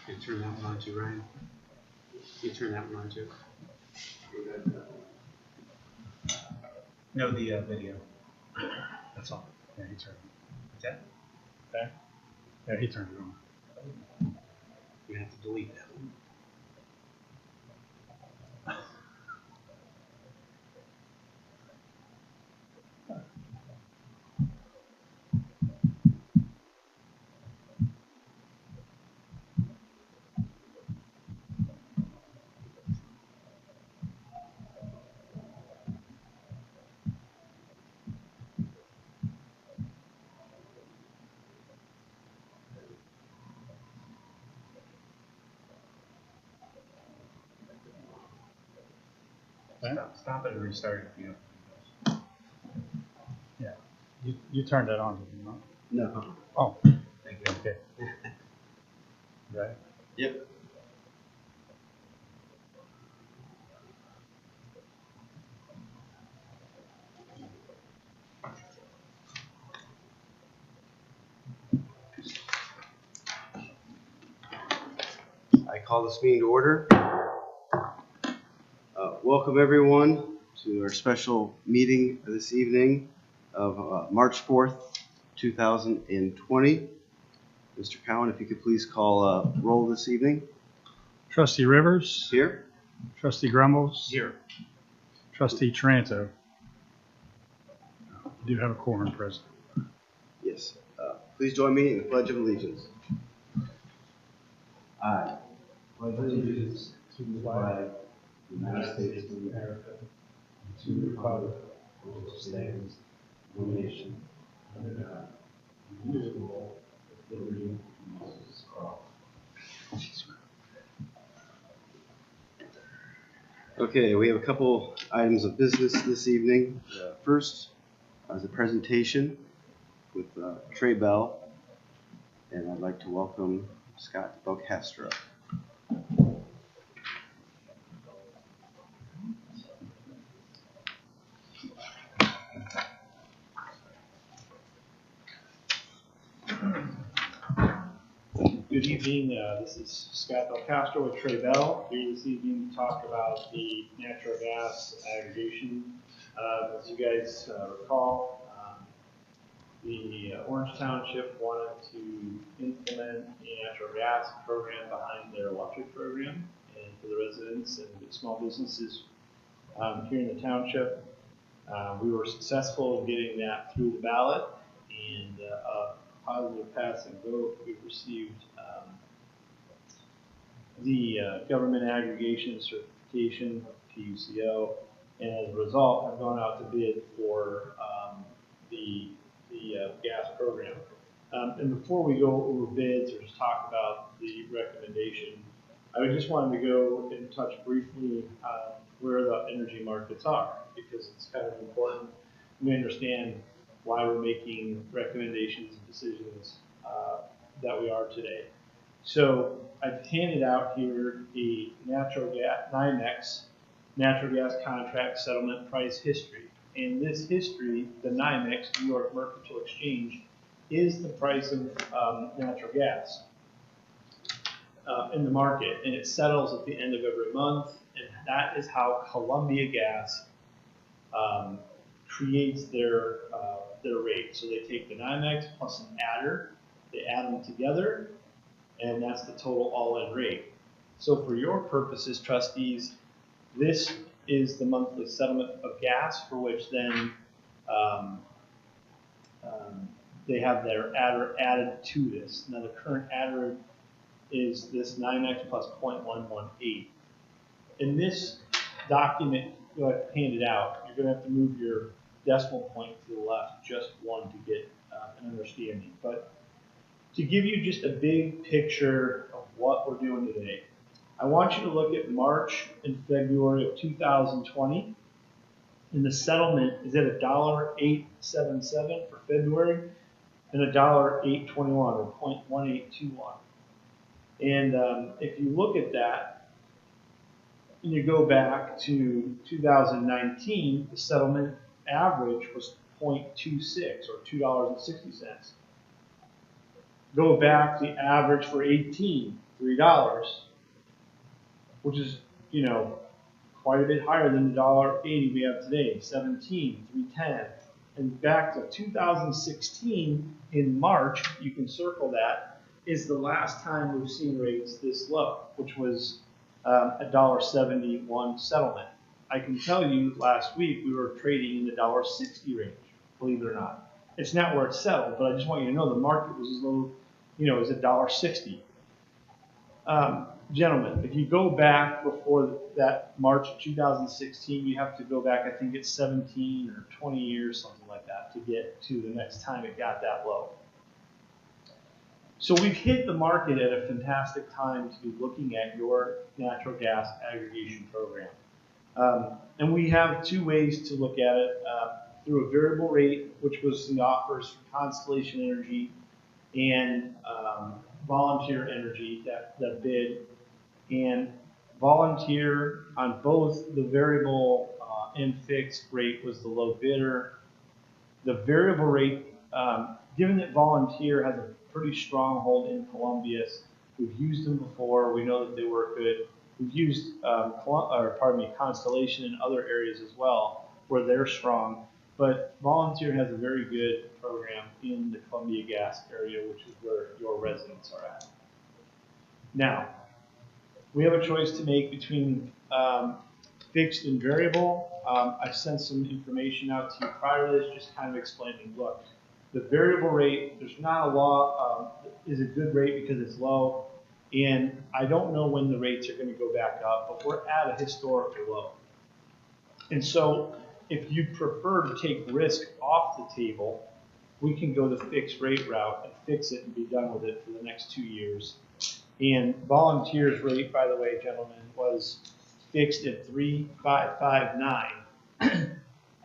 You turn that one on too, Ryan. You turn that one on too. No, the video. That's all. Yeah, he turned it. That? Back? Yeah, he turned it on. You have to delete that one. Stop it and restart it if you don't. Yeah. You turned that on, did you not? No. Oh. Thank you. Okay. Right? Yep. I call this meeting to order. Welcome everyone to our special meeting this evening of March 4th, 2020. Mr. Cowan, if you could please call roll this evening. Trustee Rivers. Here. Trustee Grumbles. Here. Trustee Taranto. You do have a quorum present. Yes. Please join me in the Pledge of Allegiance. I pledge allegiance to the flag of the United States of America and to the republic for which stands one nation under God, indivisible, with liberty and justice for all. Okay, we have a couple items of business this evening. First is a presentation with Trey Bell, and I'd like to welcome Scott Belcastro. Good evening. This is Scott Belcastro with Trey Bell here this evening to talk about the natural gas aggregation. As you guys recall, the Orange Township wanted to implement a natural gas program behind their electric program, and for the residents and the small businesses here in the township, we were successful in getting that through the ballot, and positive passing vote. We've received the government aggregation certification, PUCO, and as a result, have gone out to bid for the gas program. And before we go over bids or just talk about the recommendation, I would just wanted to go and touch briefly on where the energy markets are, because it's kind of important we understand why we're making recommendations and decisions that we are today. So I've handed out here a natural gas NYMEX natural gas contract settlement price history. And this history, the NYMEX, New York Mercantile Exchange, is the price of natural gas in the market, and it settles at the end of every month. And that is how Columbia Gas creates their rate. So they take the NYMEX plus an adder, they add them together, and that's the total all-in rate. So for your purposes, trustees, this is the monthly settlement of gas, for which then they have their adder added to this. Now the current adder is this NYMEX plus 0.118. In this document that I've handed out, you're going to have to move your decimal point to the left just one to get an understanding. But to give you just a big picture of what we're doing today, I want you to look at March and February of 2020, and the settlement is at $1.877 for February and $1.821 or 0.1821. And if you look at that, and you go back to 2019, the settlement average was 0.26 or $2.60. Go back to the average for 18, $3, which is, you know, quite a bit higher than the $1.80 we have today, 17, 310. And back to 2016 in March, you can circle that, is the last time we've seen rates this low, which was a $1.71 settlement. I can tell you last week we were trading in the $1.60 range, believe it or not. It's not where it's settled, but I just want you to know the market was as low, you know, as $1.60. Gentlemen, if you go back before that March 2016, you have to go back, I think it's 17 or 20 years, something like that, to get to the next time it got that low. So we've hit the market at a fantastic time to be looking at your natural gas aggregation program. And we have two ways to look at it, through a variable rate, which was the offers from Constellation Energy and Volunteer Energy that bid. And Volunteer on both the variable and fixed rate was the low bidder. The variable rate, given that Volunteer has a pretty strong hold in Columbia, we've used them before, we know that they work good. We've used Constellation in other areas as well where they're strong, but Volunteer has a very good program in the Columbia Gas area, which is where your residents are at. Now, we have a choice to make between fixed and variable. I've sent some information out to you prior to this, just kind of explaining, look, the variable rate, there's not a law, is a good rate because it's low, and I don't know when the rates are going to go back up, but we're at a historical low. And so if you prefer to take risk off the table, we can go the fixed rate route and fix it and be done with it for the next 2 years. And Volunteer's rate, by the way, gentlemen, was fixed at 3,559.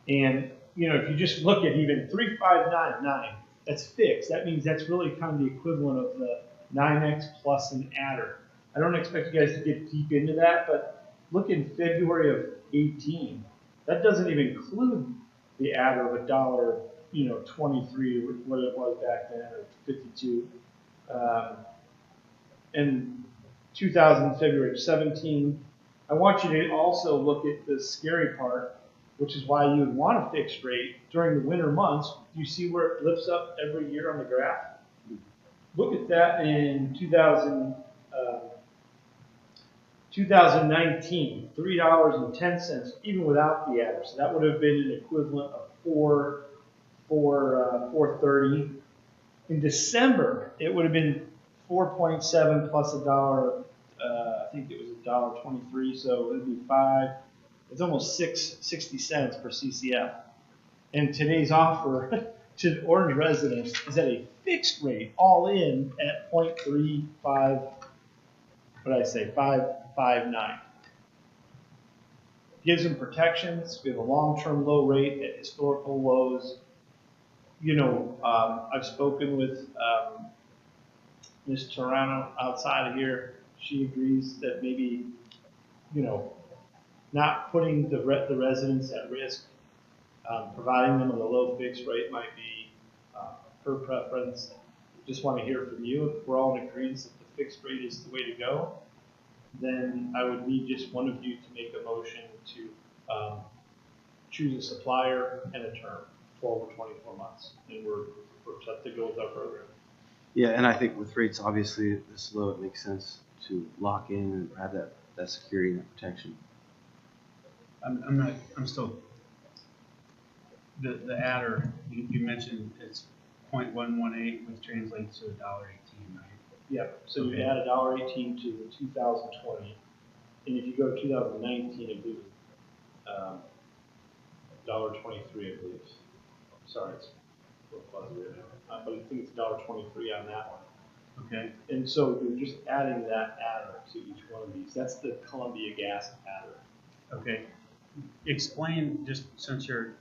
And, you know, if you just look at even 3,599, that's fixed. That means that's really kind of the equivalent of the 9X plus an adder. I don't expect you guys to get deep into that, but look in February of 18. That doesn't even include the adder of $1, you know, 23, what it was back then, or 52. In 2000, February 17. I want you to also look at the scary part, which is why you would want a fixed rate during the winter months. You see where it lifts up every year on the graph? Look at that in 2019, $3.10, even without the adder. So that would have been an equivalent of $4.30. In December, it would have been 4.7 plus $1. I think it was $1.23, so it would be 5. It's almost 60 cents per CCF. And today's offer to Orange residents is at a fixed rate, all in at 0.35. What did I say? 559. Gives them protections. We have a long-term low rate at historical lows. You know, I've spoken with Ms. Toronto outside of here. She agrees that maybe, you know, not putting the residents at risk, providing them with a low fixed rate might be her preference. Just want to hear from you. If we're all in agreement that the fixed rate is the way to go, then I would need just one of you to make a motion to choose a supplier and a term, 12 or 24 months, and we're set to go with our program. Yeah, and I think with rates obviously this low, it makes sense to lock in and have that security and that protection. I'm still, the adder, you mentioned it's 0.118, which translates to $1.18, right? Yeah, so you add $1.18 to the 2020, and if you go to 2019, I believe $1.23, I believe. Sorry, it's a little fuzzy right now, but I think it's $1.23 on that one. Okay. And so you're just adding that adder to each one of these. That's the Columbia Gas adder. Okay. Explain, just since you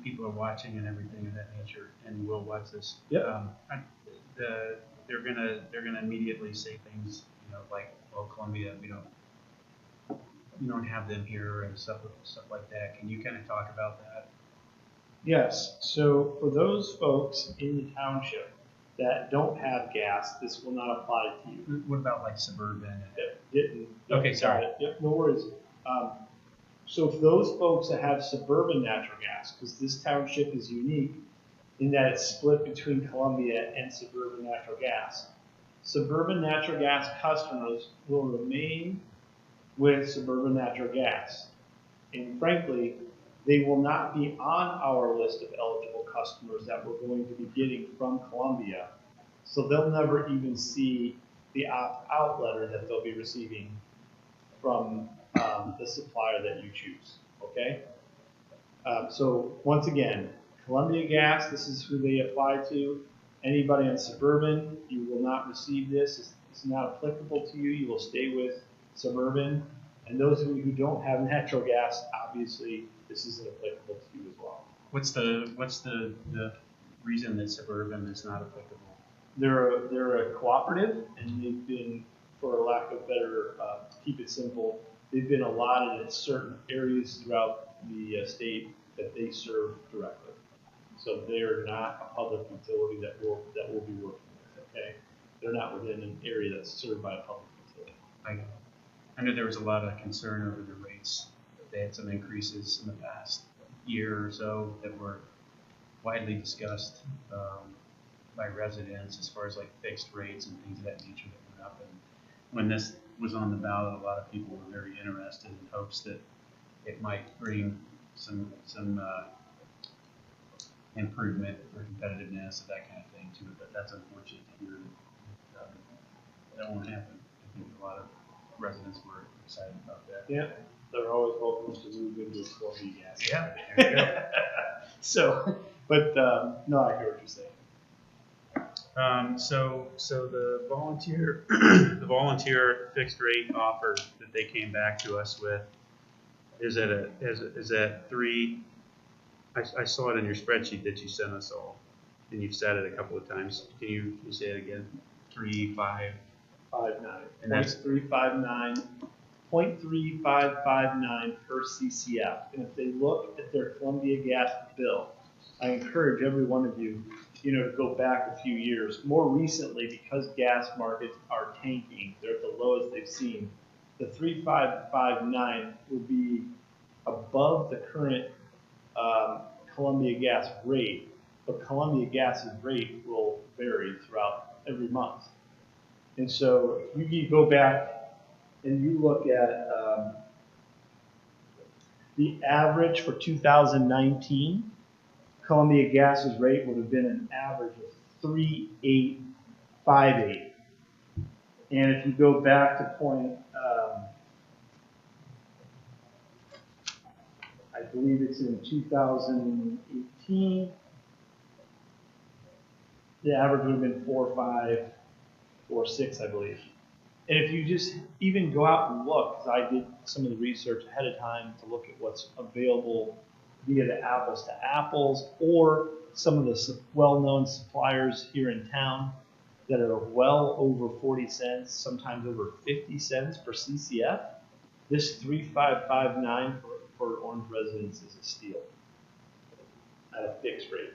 people are watching and everything of that nature, and will watch this. Yep. They're gonna immediately say things, you know, like, well, Columbia, we don't have them here and stuff like that. Can you kind of talk about that? Yes. So for those folks in the township that don't have gas, this will not apply to you. What about like suburban? Didn't. Okay, sorry. Yep, no worries. So for those folks that have suburban natural gas, because this township is unique in that it's split between Columbia and suburban natural gas. Suburban natural gas customers will remain with suburban natural gas. And frankly, they will not be on our list of eligible customers that we're going to be getting from Columbia. So they'll never even see the opt-out letter that they'll be receiving from the supplier that you choose, okay? So once again, Columbia Gas, this is who they apply to. Anybody in suburban, you will not receive this. It's not applicable to you. You will stay with suburban. And those of you who don't have natural gas, obviously, this isn't applicable to you as well. What's the reason that suburban is not applicable? They're a cooperative, and they've been, for lack of better, keep it simple, they've been allotted in certain areas throughout the state that they serve directly. So they're not a public utility that we'll be working with, okay? They're not within an area that's served by a public utility. I know there was a lot of concern over the rates. They had some increases in the past year or so that were widely discussed by residents as far as like fixed rates and things of that nature that went up. And when this was on the ballot, a lot of people were very interested in hopes that it might bring some improvement or competitiveness of that kind of thing to it. But that's unfortunate to hear that that won't happen. I think a lot of residents were excited about that. Yeah, they're always welcome to move into Columbia Gas. Yeah, there you go. So, but no, I hear what you're saying. So the volunteer, the volunteer fixed rate offer that they came back to us with is at three. I saw it in your spreadsheet that you sent us all, and you've said it a couple of times. Can you say it again? 3.559, 59. And that's 0.3559 per CCF. And if they look at their Columbia Gas bill, I encourage every one of you, to go back a few years. More recently, because gas markets are tanking, they're at the lowest they've seen. The 3.559 will be above the current Columbia Gas rate, but Columbia Gas's rate will vary throughout every month. And so if you go back and you look at the average for 2019, Columbia Gas's rate would have been an average of 3.858. And if you go back to point, I believe it's in 2018, the average would have been 4.546, I believe. And if you just even go out and look, because I did some of the research ahead of time to look at what's available via the apples to apples or some of the well-known suppliers here in town that are well over 40 cents, sometimes over 50 cents per CCF, this 3.559 for Orange residents is a steal at a fixed rate.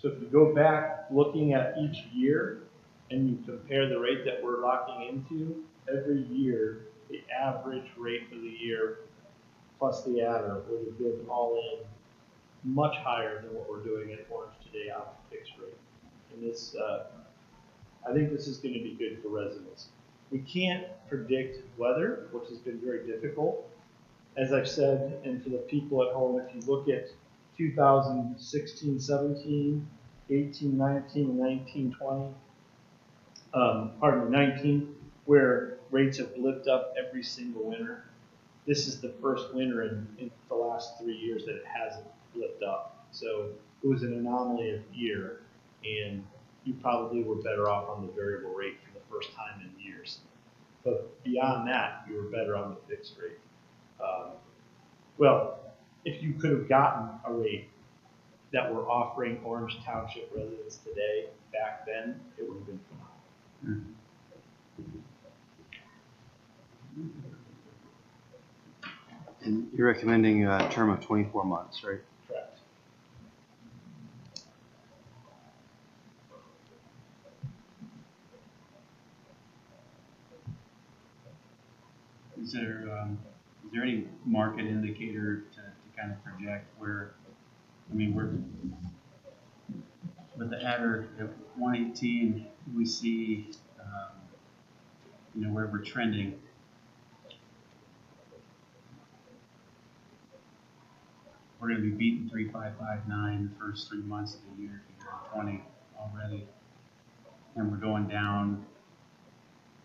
So if you go back looking at each year and you compare the rate that we're locking into, every year, the average rate for the year plus the adder would have been all in much higher than what we're doing at Orange today on a fixed rate. And this, I think this is going to be good for residents. We can't predict weather, which has been very difficult. As I've said, and for the people at home, if you look at 2016, 17, 18, 19, and 19, 20, 19, where rates have blipped up every single winter. This is the first winter in the last 3 years that it hasn't blipped up. So it was an anomaly of year, and you probably were better off on the variable rate for the first time in years. But beyond that, you were better on the fixed rate. Well, if you could have gotten a rate that we're offering Orange Township residents today, back then, it would have been phenomenal. And you're recommending a term of 24 months, right? Correct. is there any market indicator to kind of project where, I mean, we're, with the adder at 118, we see, where we're trending. We're going to be beating 3.559 the first 3 months of the year, 20 already, and we're going down.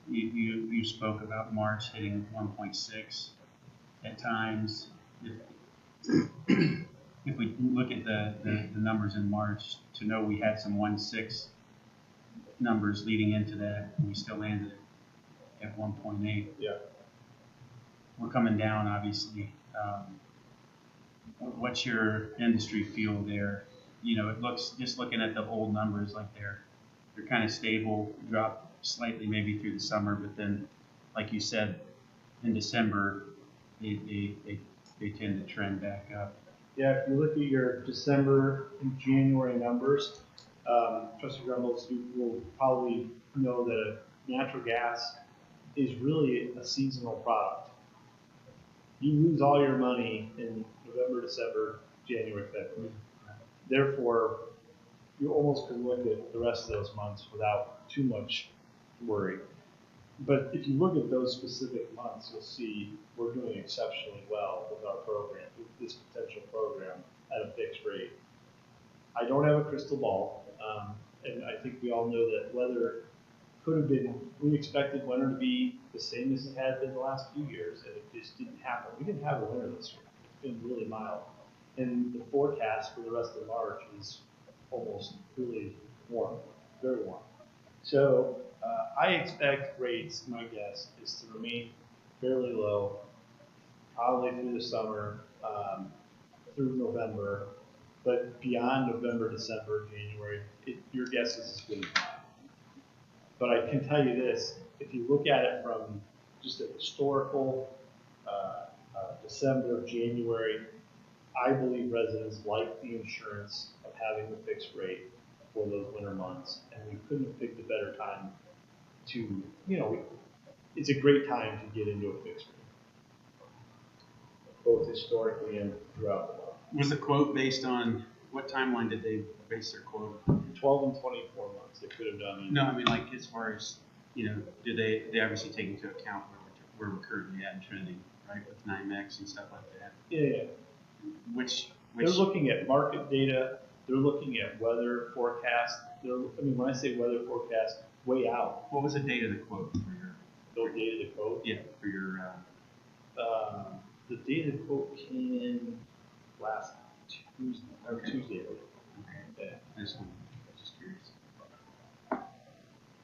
You spoke about March hitting 1.6 at times. If we look at the numbers in March, to know we had some 1.6 numbers leading into that, and we still landed at 1.8. Yeah. We're coming down, obviously. What's your industry feel there? It looks, just looking at the old numbers, like they're kind of stable, drop slightly maybe through the summer, but then, like you said, in December, they tend to trend back up. Yeah, if you look at your December and January numbers, Trustee Grumbles, you will probably know that natural gas is really a seasonal product. You lose all your money in November, December, January, February. Therefore, you almost can look at the rest of those months without too much worry. But if you look at those specific months, you'll see we're doing exceptionally well with our program, with this potential program at a fixed rate. I don't have a crystal ball, and I think we all know that weather could have been, we expected winter to be the same as it had been the last few years, and it just didn't happen. We didn't have a winter this year. It's been really mild. And the forecast for the rest of March is almost really warm, very warm. So I expect rates, my guess, is to remain fairly low, probably through the summer, through November, but beyond November, December, January, your guess is as good as mine. But I can tell you this, if you look at it from just a historical December, January, I believe residents like the insurance of having the fixed rate for those winter months, and we couldn't have picked a better time to, it's a great time to get into a fixed rate, both historically and throughout the month. Was the quote based on, what timeline did they base their quote? 12 and 24 months, they could have done. No, I mean, like, as far as, did they obviously take into account where we're currently at in trending, right, with NYMEX and stuff like that? Yeah. Which They're looking at market data. They're looking at weather forecast. When I say weather forecast, way out. What was the date of the quote for your? The date of the quote? Yeah, for your. The date of the quote came in last Tuesday. Okay. Tuesday. Okay. Yeah. I just curious.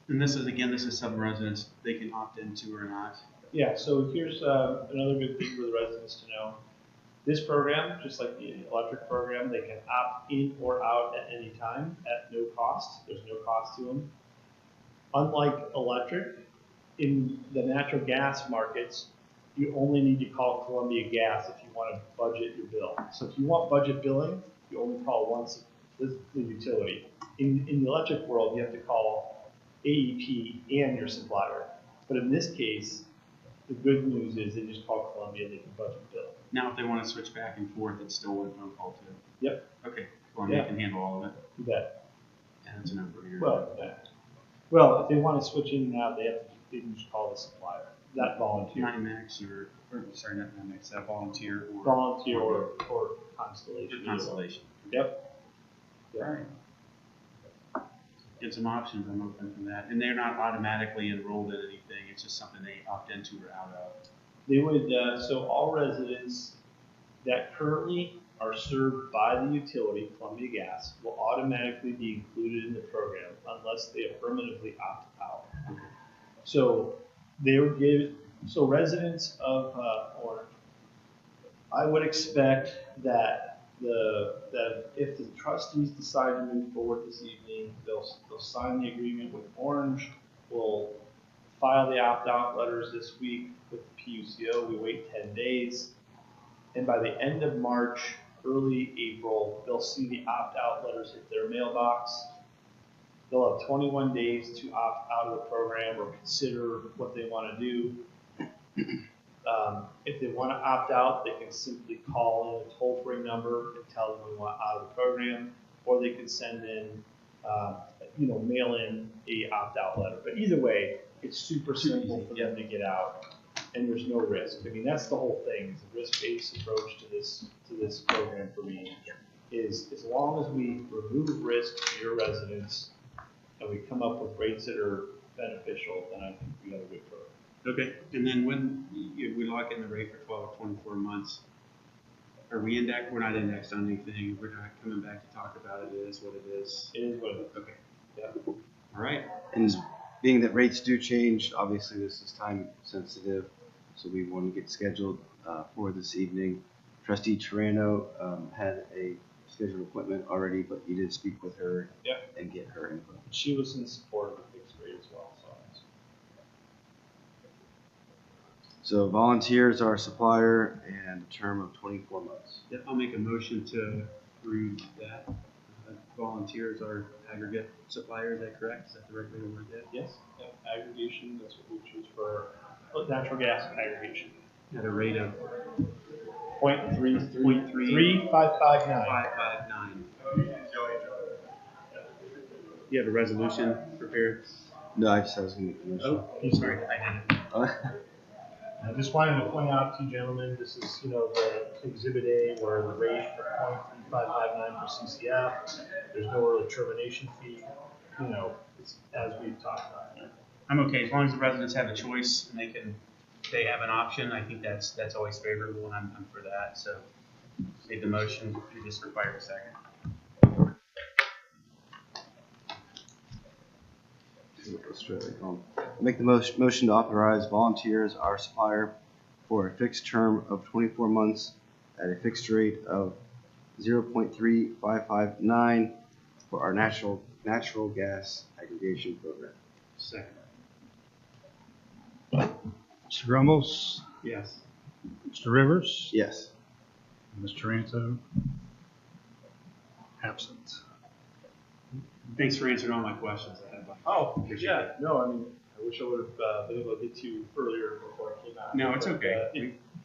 And this is some residents they can opt into or not. Yeah. So here's another good thing for the residents to know. This program, just like the electric program, they can opt in or out at any time at no cost. There's no cost to them. Unlike electric, in the natural gas markets, you only need to call Columbia Gas if you want to budget your bill. So if you want budget billing, you only call once the utility. In the electric world, you have to call AEP and your supplier. But in this case, the good news is they just call Columbia, they can budget bill. Now, if they want to switch back and forth, it's still one phone call too. Yep. Okay, Columbia can handle all of it. You bet. Yeah, that's a no-brainer. Well, if they want to switch in and out, they can just call the supplier. That volunteer. NYMEX or sorry, not NYMEX, that volunteer or Volunteer or Constellation. Or Constellation. Yep. All right. Get some options. I'm open for that, and they're not automatically enrolled in anything. It's just something they opt into or out of. They would. So all residents that currently are served by the utility, Columbia Gas, will automatically be included in the program unless they affirmatively opt out. Okay. So they would give. So residents of Orange, I would expect that if the trustees decide to move forward this evening, they'll sign the agreement with Orange. We'll file the opt-out letters this week with the PUCO. We wait 10 days. And by the end of March, early April, they'll see the opt-out letters hit their mailbox. They'll have 21 days to opt out of the program or consider what they want to do. If they want to opt out, they can simply call in a toll-free number and tell them we want out of the program, or they can send in, mail in a opt-out letter. But either way, it's super simple for them to get out, and there's no risk. I mean, that's the whole thing. Is a risk-based approach to this program for me is as long as we remove risk to your residents and we come up with rates that are beneficial, then I think we have a good program. Okay, and then when we lock in the rate for 12 or 24 months, are we indexed? We're not indexed on anything. We're not coming back to talk about it. It is what it is. It is what it is. Okay. Yeah. All right. And being that rates do change, obviously this is time sensitive, so we want to get scheduled for this evening. Trustee Tarano had a scheduled appointment already, but you did speak with her and get her input. She was in support of the fixed rate as well. So volunteers are a supplier and a term of 24 months. Yep, I'll make a motion to approve that. Volunteers are aggregate supplier, is that correct? Is that the right way to word that? Yes. Yep. Aggregation, that's what we choose for natural gas aggregation. At a rate of 0.3559. 559. You have a resolution prepared? No, I was going to make the motion. Oh, sorry, I didn't. I just wanted to point out to you gentlemen, this is, the Exhibit A where the rate for 0.3559 for CCF, there's no early termination fee, it's as we've talked about. I'm okay, as long as the residents have a choice and they have an option, I think that's always favorable, and I'm for that, so made the motion, you just require a second. Make the motion to authorize volunteers, our supplier, for a fixed term of 24 months at a fixed rate of 0.3559 for our natural gas aggregation program. Second. Mr. Ramos, Yes. Mr. Rivers, Yes. Mr. Taranto, absent. Thanks for answering all my questions. Oh, yeah, no, I mean, I wish I would have been able to get to you earlier before I came out. No, it's okay.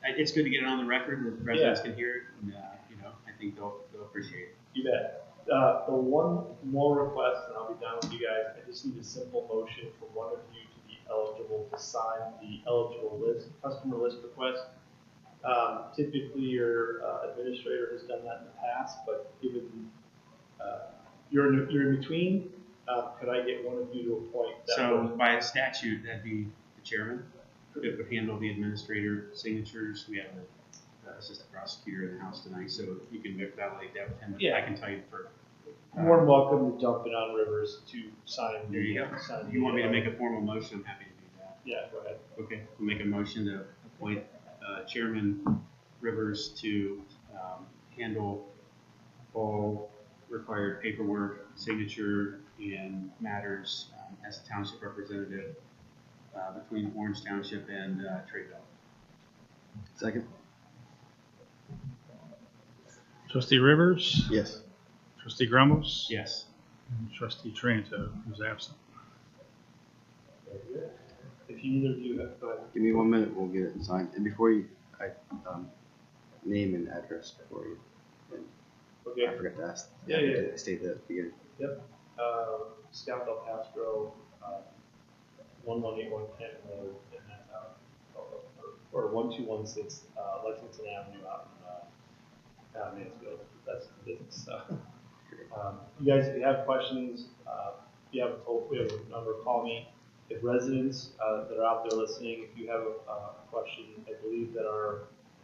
It's good to get it on the record and the residents can hear it, and I think they'll appreciate it. You bet. The one more request, and I'll be done with you guys. I just need a simple motion for one of you to be eligible to sign the eligible list, customer list request. Typically, your administrator has done that in the past, but given you're in between, could I get one of you to appoint that? So by statute, that'd be the chairman that would handle the administrator signatures. We have an assistant prosecutor in the house tonight, so you can validate that with him. Yeah. I can tell you for. More than welcome to dump it on Rivers to sign. There you go. You want me to make a formal motion? I'm happy to do that. Yeah, go ahead. Okay, we'll make a motion to appoint Chairman Rivers to handle all required paperwork, signature, and matters as a township representative between Orange Township and Trade-Bell. Second? Trustee Rivers, Yes. Trustee Ramos, Yes. and Trustee Taranto, who's absent. Very good. If either of you have, go ahead. Give me 1 minute, we'll get it signed. And before you, name and address before you. And Okay. I forgot to ask. Yeah. To state that at the beginning. Yep. Scout Del Pastro, 1181 Kent Road, and then, or 1216 Lexington Avenue out in Mansfield. That's the business. So, you guys, if you have questions, we have a number. Call me. If residents that are out there listening, if you have a question, I believe that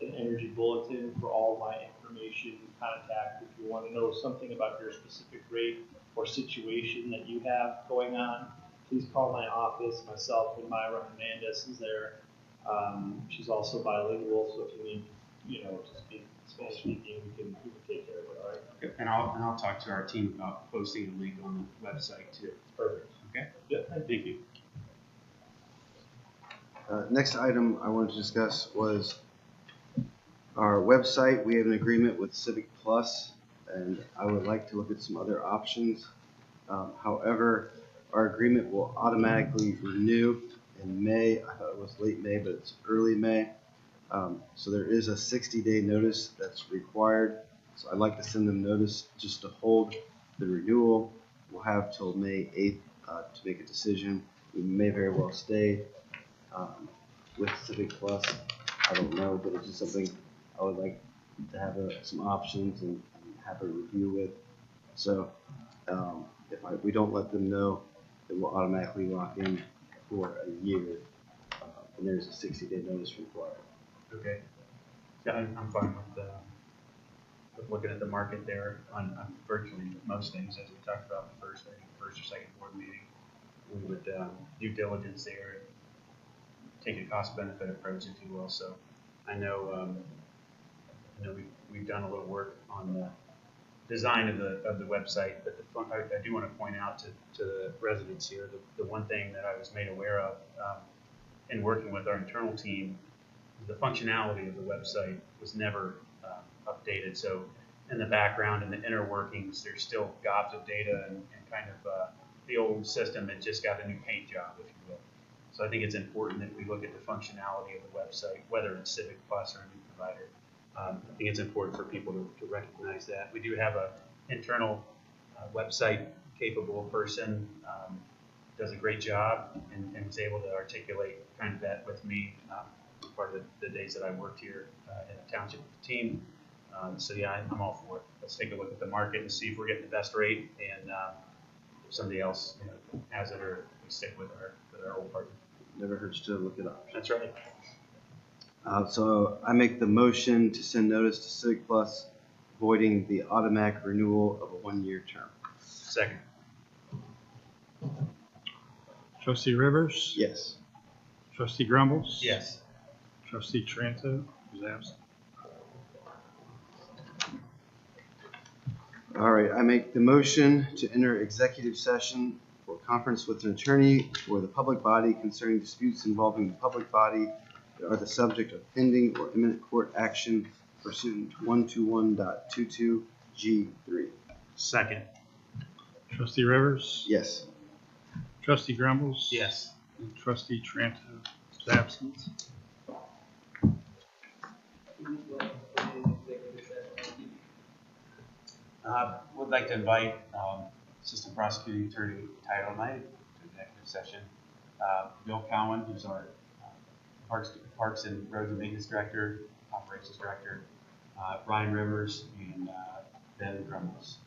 an energy bulletin for all my information, contact. If you want to know something about your specific rate or situation that you have going on, please call my office. Myself and Myra Hernandez is there. She's also bilingual, so if you need, to speak Spanish speaking, we can take care of it. All right. Yep. And I'll talk to our team about posting a link on the website too. Perfect. Okay. Yeah. Thank you. Next item I wanted to discuss was our website. We have an agreement with Civic Plus, and I would like to look at some other options. However, our agreement will automatically renew in May. I thought it was late May, but it's early May. So there is a 60-day notice that's required. So I'd like to send them notice just to hold the renewal. We'll have till May 8th to make a decision. We may very well stay with Civic Plus. I don't know, but it's just something I would like to have some options and have a review with. So if we don't let them know, it will automatically lock in for a year, and there's a 60-day notice required. Okay. Yeah, I'm fine with looking at the market there on virtually most things, as we talked about in the first or second board meeting. We would due diligence there, take a cost benefit approach, if you will. So I know we've done a little work on the design of the website, but I do want to point out to the residents here the one thing that I was made aware of in working with our internal team. The functionality of the website was never updated. So in the background, in the inner workings, there's still gobs of data and kind of the old system that just got a new paint job, if you will. So I think it's important that we look at the functionality of the website, whether it's Civic Plus or a new provider. I think it's important for people to recognize that. We do have an internal website capable person, does a great job and was able to articulate kind of that with me part of the days that I worked here in the township with the team. So yeah, I'm all for it. Let's take a look at the market and see if we're getting the best rate, and if somebody else has it, or we stick with our old partner. Never hurts to look at options. That's right. So I make the motion to send notice to Civic Plus voiding the automatic renewal of a 1-year term. Second. Trustee Rivers? Yes. Trustee Grumbles? Yes. Trustee Trento, who's absent? All right, I make the motion to enter executive session for conference with an attorney for the public body concerning disputes involving the public body that are the subject of pending or imminent court action pursuant to 121.22G3. Second. Trustee Rivers? Yes. Trustee Grumbles? Yes. And Trustee Trento is absent. Would like to invite Assistant Prosecuting Attorney Tyler Knight to executive session. Bill Cowan, who's our Parks and Roads and Maintenance Director, Operations Director, Ryan Rivers, and Ben Grumbles.